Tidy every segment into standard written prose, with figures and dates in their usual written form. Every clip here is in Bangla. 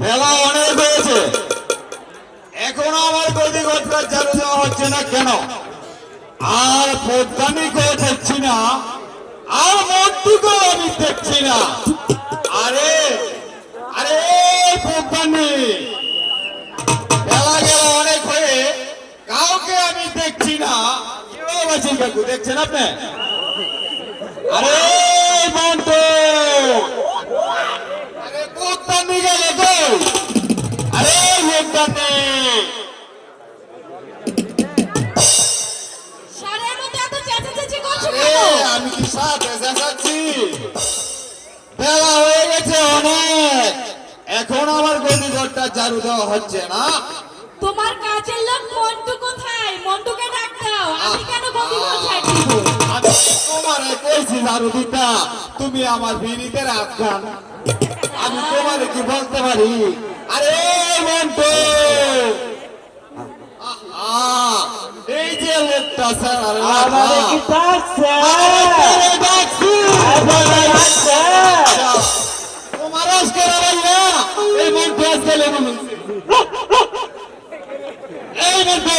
বেলা অনেক হয়েছে, এখনো আমার গদি ঘরটা ঝাড়ু দেওয়া হচ্ছে না কেন? আর পদ্মানিকেও দেখছি না, আর মন্টুকেও আমি দেখছি না। আরে আরে পদ্মানি, বেলা গেল অনেক হয়ে, কাউকে আমি দেখছি না। কাকু দেখছেন আপনি? আরে মন্টু, আরে পদ্মানি গেলে গো, আরে পদ্মানি। আমি কি সাথে চেঁচাচ্ছি? বেলা হয়ে গেছে অনেক, এখন আমার গদি ঘরটা ঝাড়ু দেওয়া হচ্ছে না। তোমার কাজের লোক মন্টু কোথায়? মন্টুকে ডাক দাও। আমি কেন গদি ঘর ঝাড় দিব? আমি তোমারে কইছি ঝাড়ু দিতা, তুমি আমার বিড়িতে আফগান। আমি তোমারে কি বলতে পারি? আরে মন্টু, এই যে লোকটা স্যার, আমারে কি ডাকছে? তোমার আজকে এই মন্টু আজকে এই মন্টু,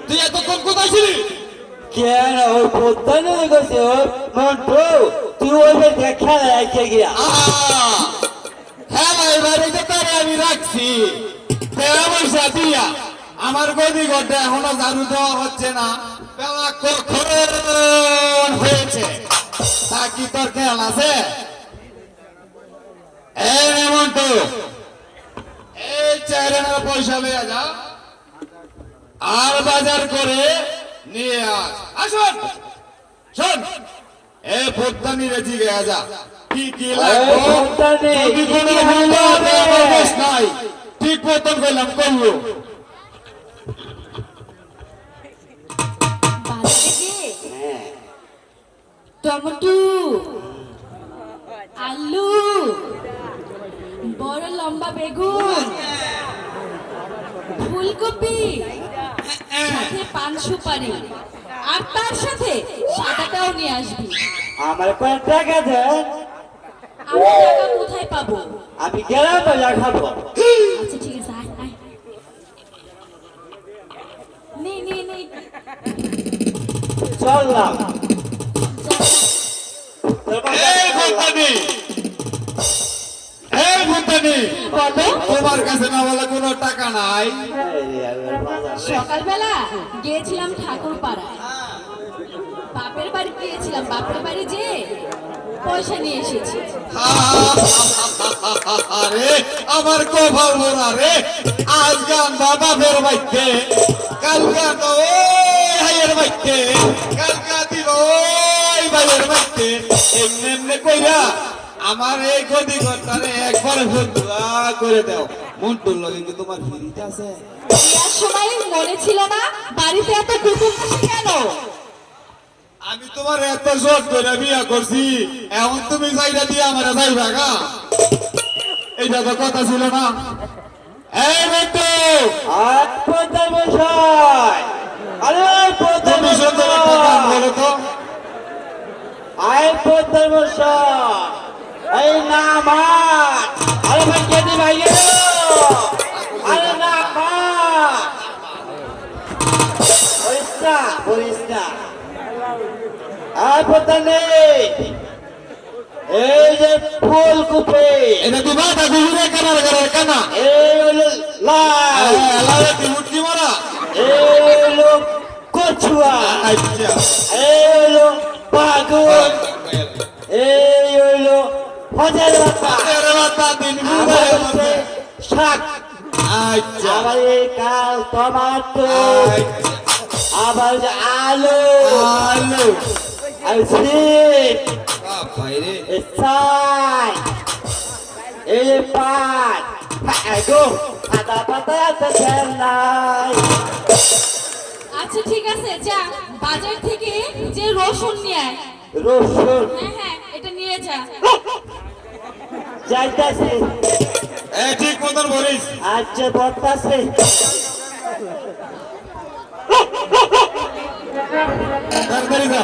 তুই এতক্ষণ কোথায় ছিলি? কেন ওই পদ্মানি গেছে? ওই মন্টু তুই ওই বেটা খেলা এসে গিয়া। হ্যাঁ এবারে তারে আমি রাখছি পয়সা দিয়া, আমার গদি ঘরটা এখনো ঝাড়ু দেওয়া হচ্ছে না। বেলা কখন হয়েছে, তা কি তোর খেয়াল আছে? এই মন্টু, এই 4 আনার পয়সা লইয়া যা, আর বাজার করে নিয়ে আস। আসুন শোন, এ পদ্মানি রেজি গেয়া যা, কি কি লাগবে যদি কোনো বেশ নাই, ঠিক মতন করলাম করলো। টমেটো, আলু, বড় লম্বা বেগুন, ফুলকপি, সাথে পান সুপারি, আর তার সাথে সাদাটাও নিয়ে আসবি। আমার কয় টাকা দেন, আমি টাকা কোথায় পাবো? আমি গেলাম বাজার খাবো। আচ্ছা ঠিক আছে, আয় আয়। নে নে নে, চললাম। এই পদ্মানি, এই পদ্মানি, বলো। তোমার কাছে না বলে কোনো টাকা নাই? সকালবেলা গিয়েছিলাম ঠাকুর পাড়ায়, বাপের বাড়ি গিয়েছিলাম, বাপের বাড়ি যে পয়সা নিয়ে এসেছি। আরে আমার কপাল মোরা রে, আজ গান বাপের বাইতে, কাল গান ওই ভাইয়ের বাইতে, কাল গান দিল ওই ভাইয়ের বাইতে। এমনি এমনি কইরা আমার এই গদি ঘরটারে একবারে ভুয়া করে দাও। মন্টুর লগে কি তোমার ফিরিতে আছে? বিয়ার সময় মনে ছিল না? বাড়িতে এত কুকুর আসে কেন? আমি তোমার এত জোর করে বিয়া করছি, এখন তুমি যাইরা দিয়ে আমার যাইবা গা? এইটা তো কথা ছিল না। এই মন্টু, আর পদ্মা মশাই, আরে পদ্মা তুমি সুন্দর একটা গান বলো তো। আয় পদ্মা মশাই, এই না আমার, আরে ভাই কেদি ভাই গেল, আরে না আমার, বলিস না। আয় পদ্মা নেই, এই যে ফুলকপি, এটা কি মাথা গুজরে কানার ঘরের কানা? এই হলো লাল, লাল কি মুটকি মারা? এই হলো কচুয়া, আচ্ছা, এই হলো পাগল, এই হলো হজার বাতা, আরে বাতা দিন আবার গুজরে হচ্ছে শাক, আচ্ছা, আবার এই কাল টমাটো, আচ্ছা, আবার যে আলু, আলু, আর সিম, বাইরে এই ছাই, এই যে পাট, গো আদা পাতা আছে নাই। আচ্ছা ঠিক আছে, যা বাজার থেকে যে রসুন নিয়ে আয়, রসুন হ্যাঁ হ্যাঁ এটা নিয়ে যা। যাইতাছে। ঠিক মতন বলিস। আচ্ছা বলতাছে। তাড়াতাড়ি যা।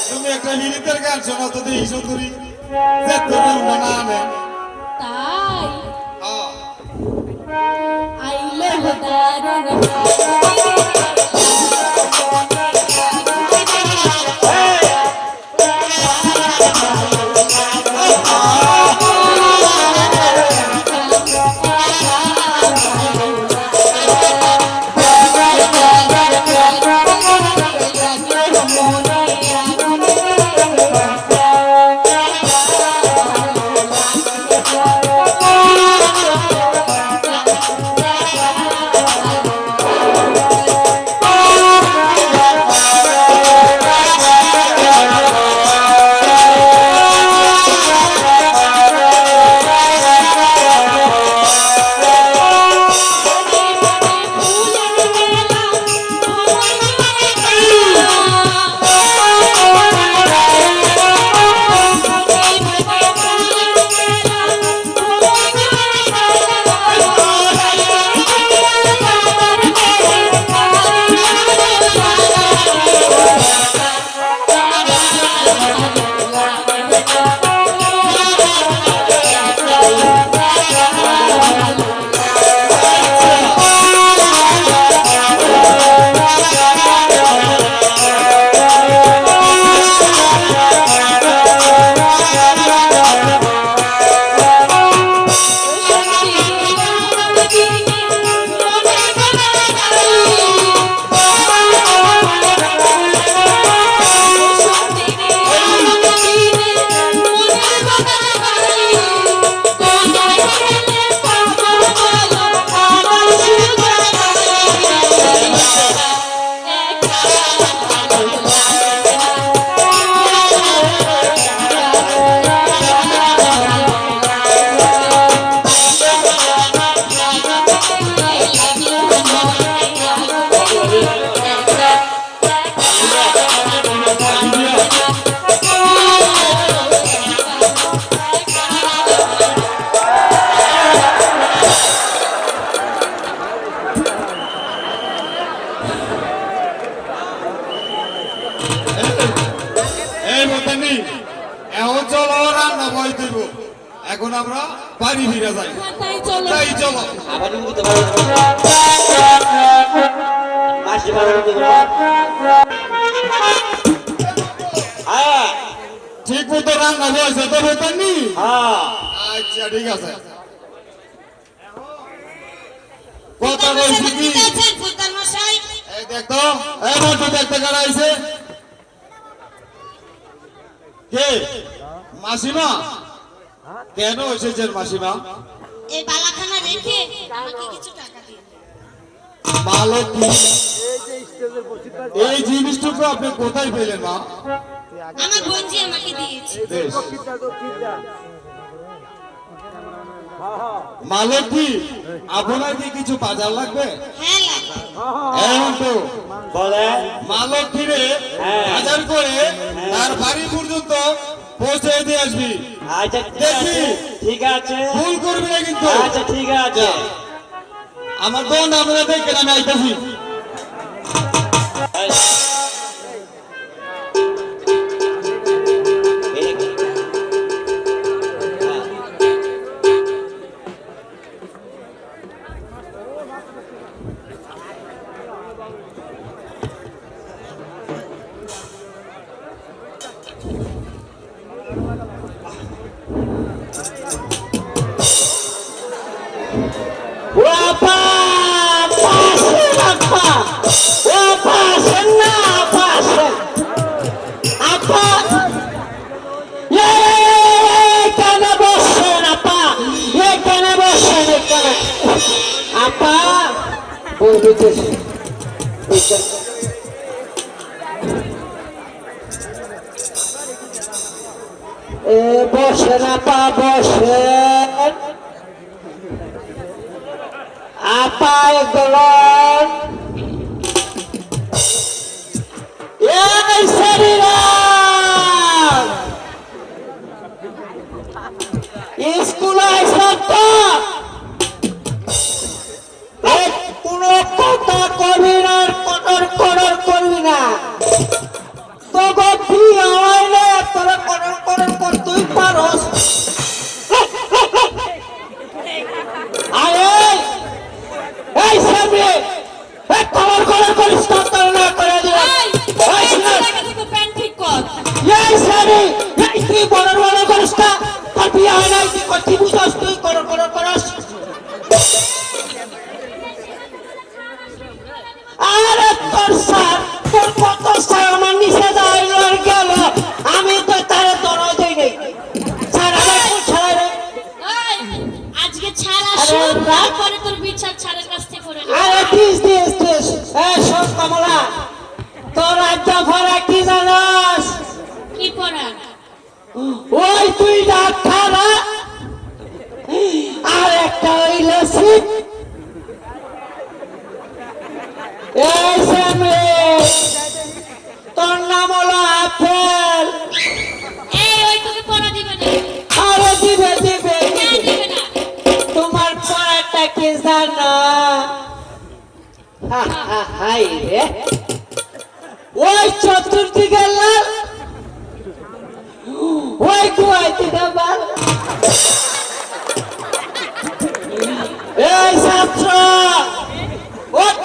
তুমি একটা হিরিতের গান শোনো তো দেখি সুন্দরী যে তুমি মনে আনে। তাই হ্যাঁ। আইলো দারুণ এই মতানি এখন চলো রান্না বই দিব। এখন আমরা বাড়ি ফিরে যাই। হ্যাঁ, তাই চলো। তাই চলো। আবার তুমি তো ভালো মাসি ভালো তো হ্যাঁ ঠিক মতো রান্না বয়সে তো মতানি। হ্যাঁ আচ্ছা ঠিক আছে। কথা বলছি কি এই দেখতো এই মতো দেখতে কারা আইছে কে মাসিমা কেন এসেছেন মাসিমা? এই বালাখানা রেখে আমাকে কিছু টাকা দিন। ভালো কি এই জিনিসটুকু আপনি কোথায় পেলেন মা? আমার বোনজি আমাকে দিয়েছে। বেশ। মালিক কি আপনার কি কিছু বাজার লাগবে? হ্যাঁ লাগবে। এখন তো বলে মালিক ফিরে হ্যাঁ। বাজার করে তার বাড়ি পর্যন্ত পৌঁছে দিয়ে আসবি। আচ্ছা দেখি। ঠিক আছে ভুল করবি না কিন্তু। আচ্ছা ঠিক আছে আমার বোন আপনারা দেখেন আমি আইতেছি। Wapa, pasen apa? Pasen na pasen. Apa? Ye, kana bosen apa? Ye kana bosen kana. Apa? Begitu. Bosen apa bosen? Apa yang gelon? হয় নাই তুই কত বুঝাস তুই করস আরে তোর স্যার তোর কত স্যার আমার নিচে দাঁড়িয়ে গেল আমি তো তারে দরজ দেই নাই স্যার আমার কোন ছাড়া রে এই, আজকে ছাড়া আরে শুরু রাখ। তারপরে তোর বিচার ছাড়ের কাছ থেকে করে নেব। আরে দিস এই সব কমলা তোর আজ ভরা কি জানাস কি পড়া? ওই তুই ডাক্তার আর একটা হইল সিট এই সামনে তোর নাম হলো আপেল ওই তোকে পড়া দিবে না। আরে দিবে না, দিবে না। তোমার পড়াটা কি জানো হাই রে ওই চতুর্দিকে লাল ওই গুয়াইতে বাল এই ছাত্র ওঠ।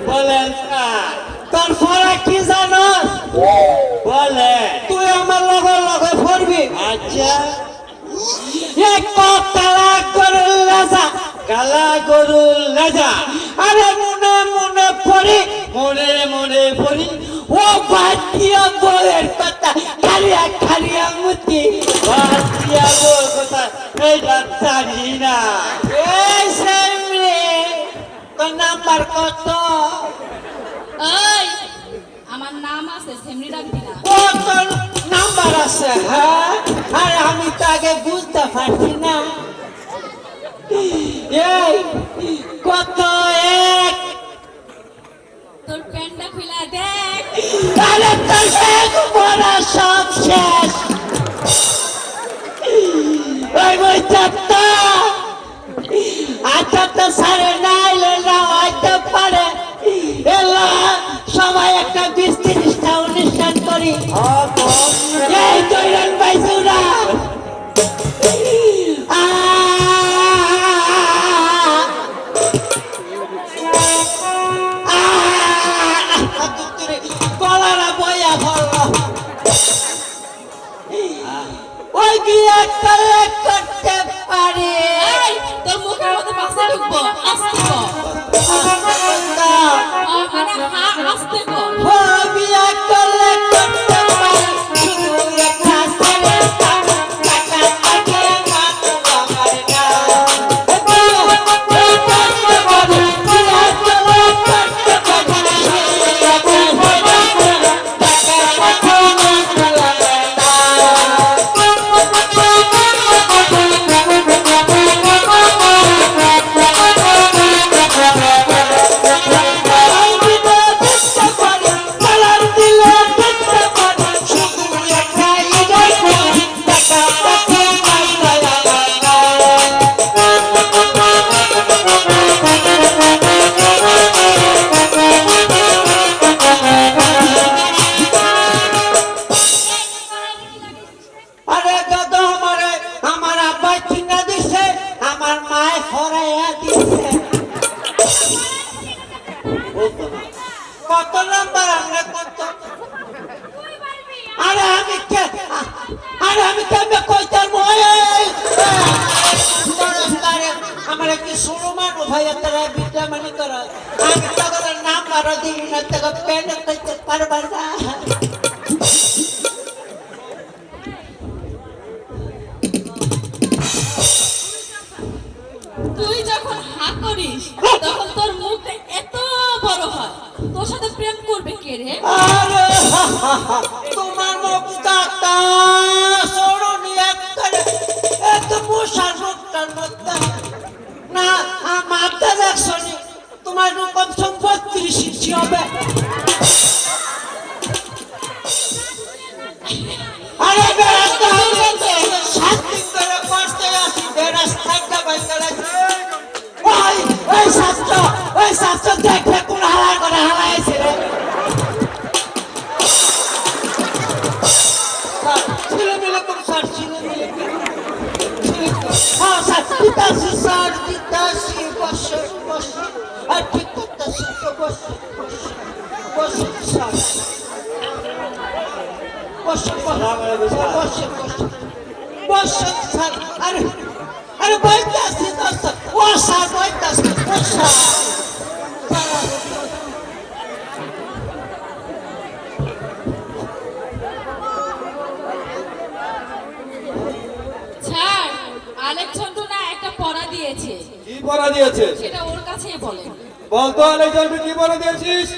বলেন স্যার তোর পড়া কি জানো বলে তুই আমার লগে পড়বি আচ্ছা এক কালা গরুর রাজা কালা গরুর রাজা আরে মনে পড়ি ও বাতিয়া বলের কথা খালিয়া মুতি বাতিয়া বল কথা এইটা জানি না এই সামনে তোর নাম্বার কত ওই আমার নাম আছে সেমনি ডাকবি না। ও তোর নাম্বার আছে হ্যাঁ আরে আমি তো আগে বুঝতে পারছি না এই কত এক তোর প্যান্টটা খুলে দেখ। আরে তোর এক বড় সব শেষ ওই বই চারটা আচ্ছা তো সারে নাইলে না হয়তো পারে এলা সবাই একটা 20-30টা অনুষ্ঠান করি এই তৈরন পাইছুরা গলারা বইয়া ভরল ওই বিয়ে করতে পারি এই তোর মুখের মধ্যে পাশে ঢুকবো আস্তে কর। মানে আস্তে কর। ওই বিয়ে করতে পারি শুধু একটা ছেলে টাকা থাকে মাত্র আমার না বিয়ে করতে পারি বিয়ে করতে পারি শুধু একটা ছেলে টাকা থাকে মাত্র আরে দাদা আমার আব্বাই চিনা দিছে আমার মায় ফরাইয়া দিছে কত নাম্বার আমরা কত আরে আমি কেমনে কইতাম আমার একটু শুরু মানু ভাই তারা বিদ্যা মানে কর আমি তখন নাম্বার দিই না তখন পেন কইতে পারবার না তুই যখন হা করিস তখন তোর মুখটা এত বড় হয়। তোর সাথে প্রেম করবে কে রে? আরে তোমার মুখটা সরণি একবারে এত মশার মুখটার মধ্যে না মাথা দেখছনি তোমার রূপম সম্পদ 30 ইঞ্চি হবে আরে বেরাস্তা হয়েছে 7 দিন ধরে পড়তে আসি বেরাস্তাটা বাইকালে ওই শাস্ত্র দেখলে কোন হালা করে হালাইছে রে ছেলেমেলে কোন স্যার ছেলেমেলে হ্যাঁ স্যার দিতাছি বস আর ঠিক করতেছি তো বস স্যার বস বসুন স্যার আরে আরে বইতাছি দোস্ত ও স্যার বইতাছি ও স্যার স্যার আলেকজান্ডার না একটা পড়া দিয়েছে, কি পড়া দিয়েছে? সেটা ওর কাছেই বলেন। বলতো আলেকজান্ডার কি পড়া দিয়েছিস?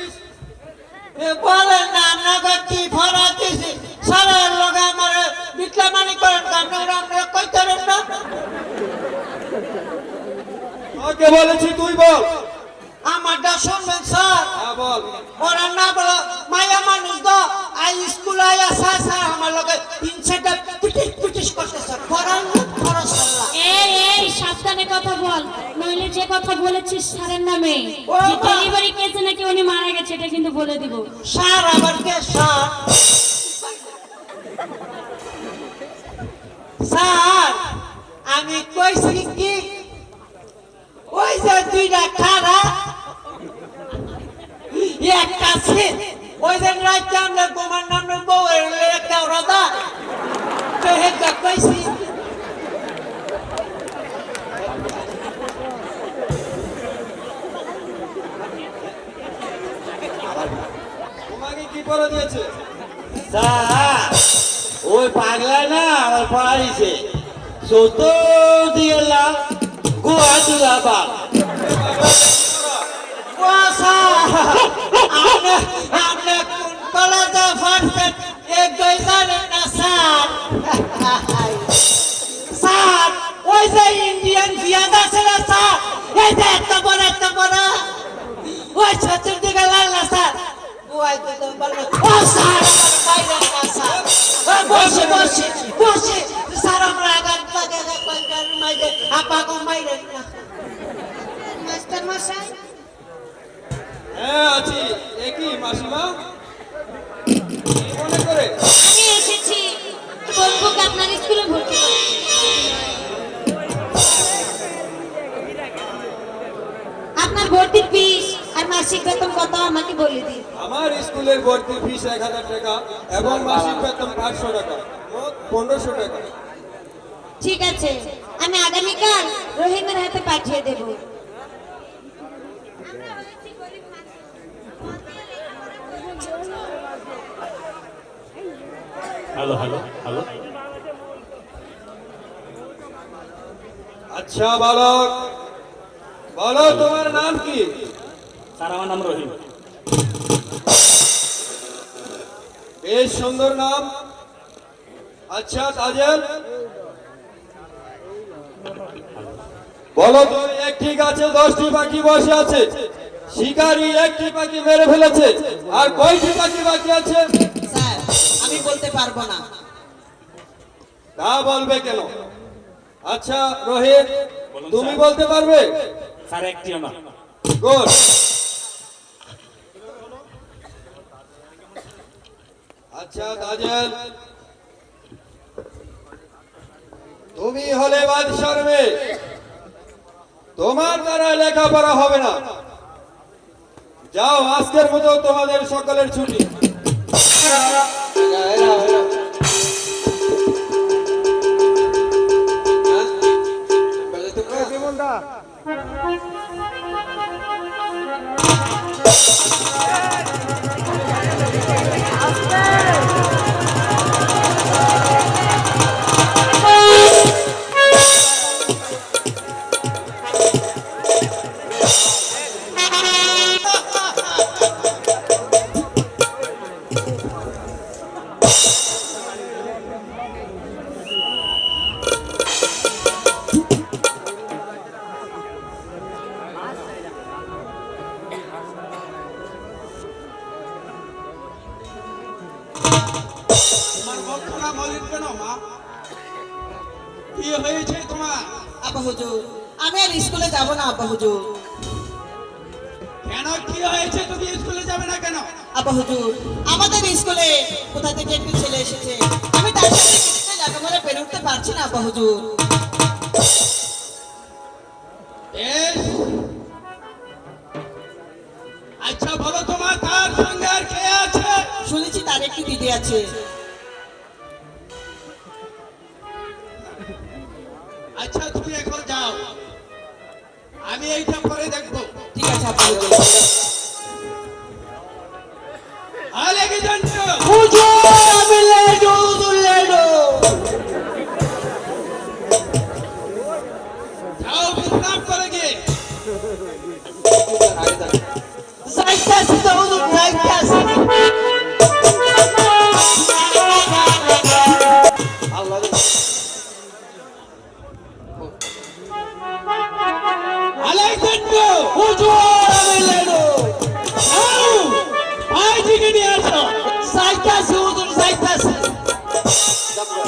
বলেন না আপনাকে কি ভরা দিছি স্যারের লগে আমার বিটলামানি করেন আপনারা আমরা কইতারেন না ওকে বলেছি তুই বল। আমারটা শুনবেন স্যার হ্যাঁ বল। ওরা না বলো মায়া মানুষ তো আই স্কুল আয়া স্যার আমার লগে তিন সেটা পিটিশ করতে স্যার পড়ান খরচ আল্লাহ এই সাবধানে কথা বল, নইলে যে কথা বলেছিস স্যারের নামে ও যে মা। ডেলিভারি কেসে নাকি উনি মারা গেছে এটা কিন্তু বলে দিব। স্যার আবার কে স্যার স্যার আমি কইছি কি ওই যে দুইটা খারা একটা সিট ওই যে রাইতে আমরা গোমার নামে বউ একটা রদা তো হেটা কইছি তোমাকে কি পড়া দিয়েছে? স্যার ওই পাগলা না আমার পড়াইছে চৌদ্দ দিয়ে লাভ গোয়া দুলা বাপ ও স্যার আপনি কোন কলেজে পড়ছেন একই জানেন না স্যার স্যার ওই যে ইন্ডিয়ান পিয়াজ আছে না স্যার এই যে একটা বড় ওই চতুর্দিকে লাল না স্যার ওই তো বলবো ও স্যার আমার বাইরে না স্যার বসে স্যার আমরা আগান লাগে কয়টার মাইরে আপাকে মাইরে না মাস্টার মশাই হ্যাঁ আছি। একই মাসিমা কি মনে করে? আমি এসেছি বন্ধুকে আপনার স্কুলে ভর্তি করতে। আপনার ভর্তির ফিস আর মাসিক বেতন কত আমাকে বলে দিন। আমার স্কুলের ভর্তির ফিস 1000 টাকা এবং মাসিক বেতন 500 টাকা, মোট 1500 টাকা। ঠিক আছে, আমি আগামীকাল রহিমের হাতে পাঠিয়ে দেব। হ্যালো হ্যালো হ্যালো আচ্ছা বালক, বলো তোমার নাম কি? স্যার আমার নাম রহিম। বেশ সুন্দর নাম। আচ্ছা তাজেল, বলো তো একটি গাছে 10টি পাখি বসে আছে, শিকারী একটি পাখি মেরে ফেলেছে, আর কয়টি পাখি বাকি আছে? স্যার আমি বলতে পারবো না তা বলবে কেন? আচ্ছা রোহিত, তুমি বলতে পারবে? স্যার একটিও না। গুড। আচ্ছা তাজেল, তুমি হলে বাদশার মেয়ে, তোমার দ্বারা লেখাপড়া হবে না। যাও, আজকের মতো তোমাদের সকলের ছুটি। আব্বা হুজুর আমি আর স্কুলে যাব না আব্বা হুজুর। কেন, কি হয়েছে? তুমি স্কুলে যাবে না কেন? আব্বা হুজুর আমাদের স্কুলে কোথা থেকে একটি ছেলে এসেছে, আমি তার সাথে কিছুতে লেখাপড়া পেরে উঠতে পারছি না আব্বা হুজুর। বেশ, আচ্ছা বলো তোমার তার সঙ্গে আর কে আছে? শুনেছি তার একটি দিদি আছে। আলেকজান্ডার হুজুর আমি লেডু লেডু যাও বিশ্রাম করে গিয়ে যাইতাছি তো হুজুর যাইতাছি আলেকজান্ডার হুজুর আমি লেডু যাও ভাইজিকে নিয়ে আসো যাইতাছি হুজুর যাইতাছি আসো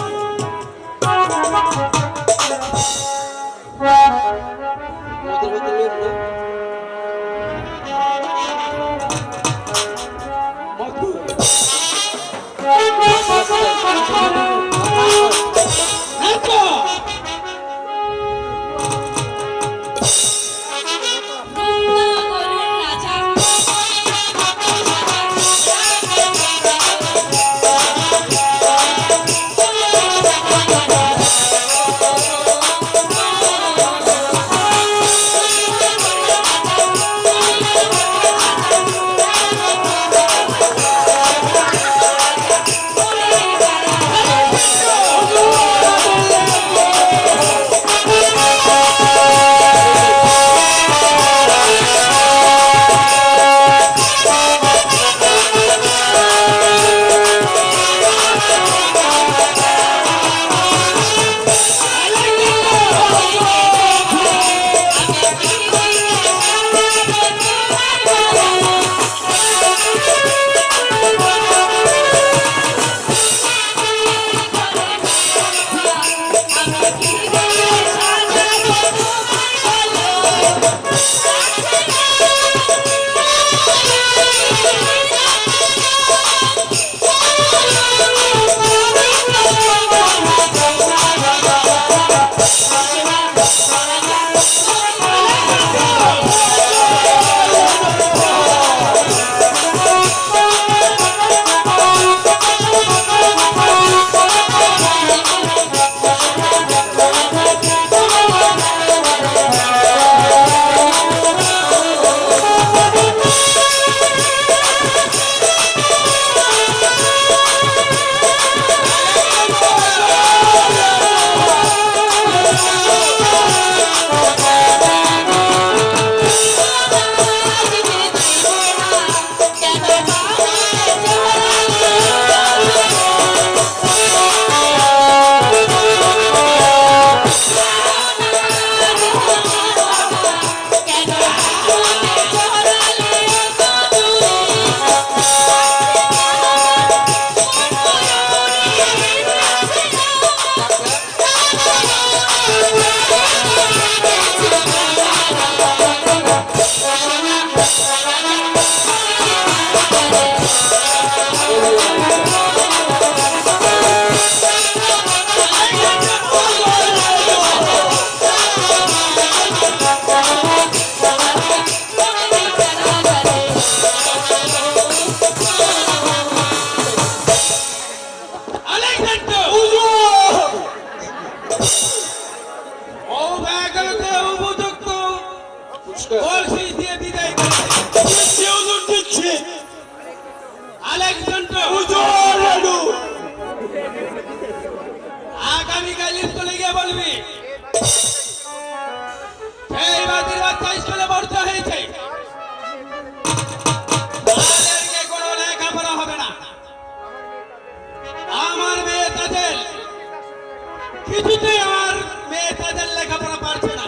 গঙ্গাগরের রাজা আলেকজান্ডার ও ব্যাগলতে উপযুক্ত বলশি দিয়ে বিদায় করেছে হুজুর দিচ্ছে আলেকজান্ডার হুজুর লাডু আগামীকাল স্কুলে গিয়ে বলবি সেই বাতির বাচ্চা স্কুলে ভর্তি হয়েছে তাদেরকে কোনো লেখাপড়া হবে না আমার মেয়ে তাদের কিছুতেই আমার মেয়ে তাদের লেখাপড়া পারছে না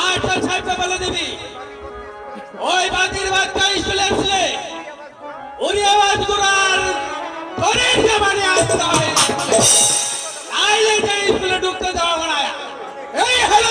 আচ্ছা সাহেবকে বলে দিবি ওই বাতির বাচ্চা স্কুলে আসলে উনি আওয়াজ করার ধরে মানে আসতে হবে নাইলে স্কুলে ঢুকতে দেওয়া না এই হলো